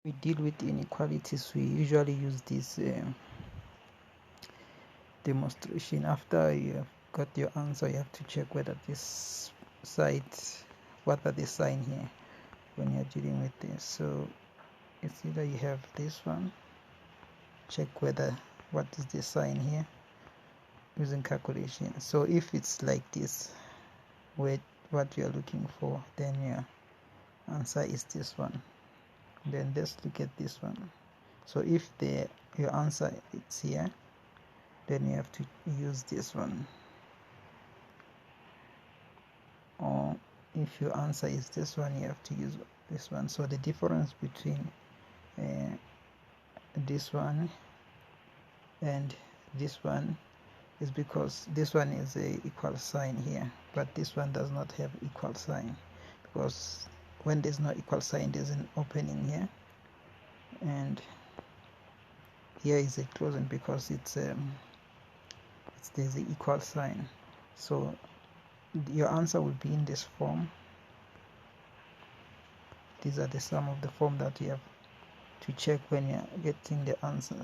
we deal with inequalities, we usually use this demonstration. After you have got your answer, you have to check whether this side, what are the sign here when you're dealing with this. So it's either you have this one, check whether what is the sign here using calculation. So if it's like this, with what you're looking for, then your answer is this one. Then let's look at this one. So if your answer is here, then you have to use this one. Or if your answer is this one, you have to use this one. So the difference between this one and this one is because this one is a equal sign here, but this one does not have equal sign, because when there's no equal sign, there's an opening here, and here is a closing because there's an equal sign. So your answer will be in this form. These are the sum of the form that you have to check when you're getting the answer.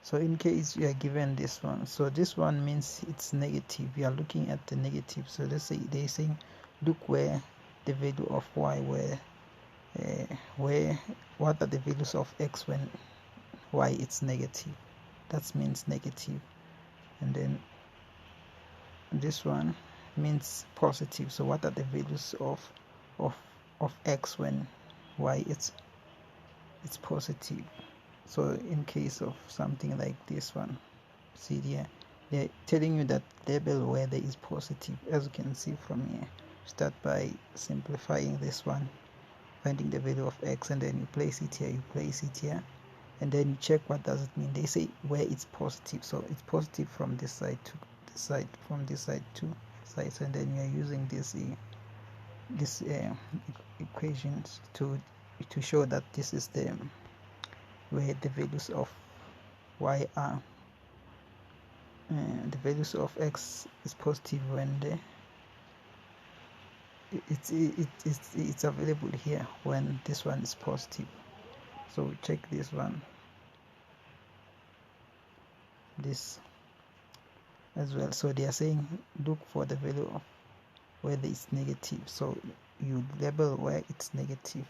So in case you are given this one, so this one means it's negative. We are looking at the negative. So let's say they're saying look where the value of y what are the values of x when y is negative. That means negative. And then this one means positive. So what are the values of x when y it's positive. So in case of something like this one, see here, they're telling you that label where there is positive. As you can see from here, start by simplifying this one, finding the value of x, and then you place it here, and then you check what does it mean. They say where it's positive, so it's positive from this side to this side, from this side to sides, and then you're using this equations to show that this is the where the values of y are. The values of x is positive when it's available here when this one is positive. So check this one, this as well. So they are saying look for the value of where it's negative, so you label where it's negative.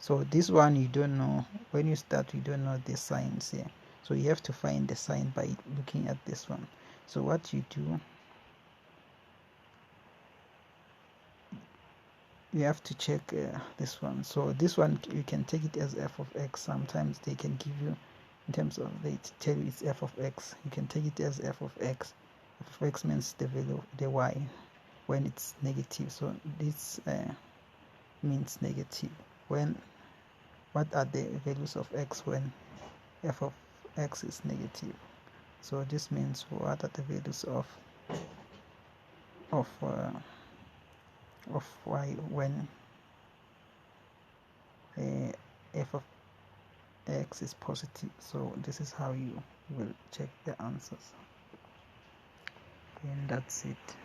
So this one you don't know. When you start, you don't know the signs here, so you have to find the sign by looking at this one. So what you do, you have to check this one. So this one you can take it as f of x. Sometimes they can give you in terms of, they tell you it's f of x. You can take it as f of x. F of x means the value of the y when it's negative. So this means negative. When what are the values of x when f of x is negative? So this means what are the values of y when f of x is positive. So this is how you will check the answers, and that's it.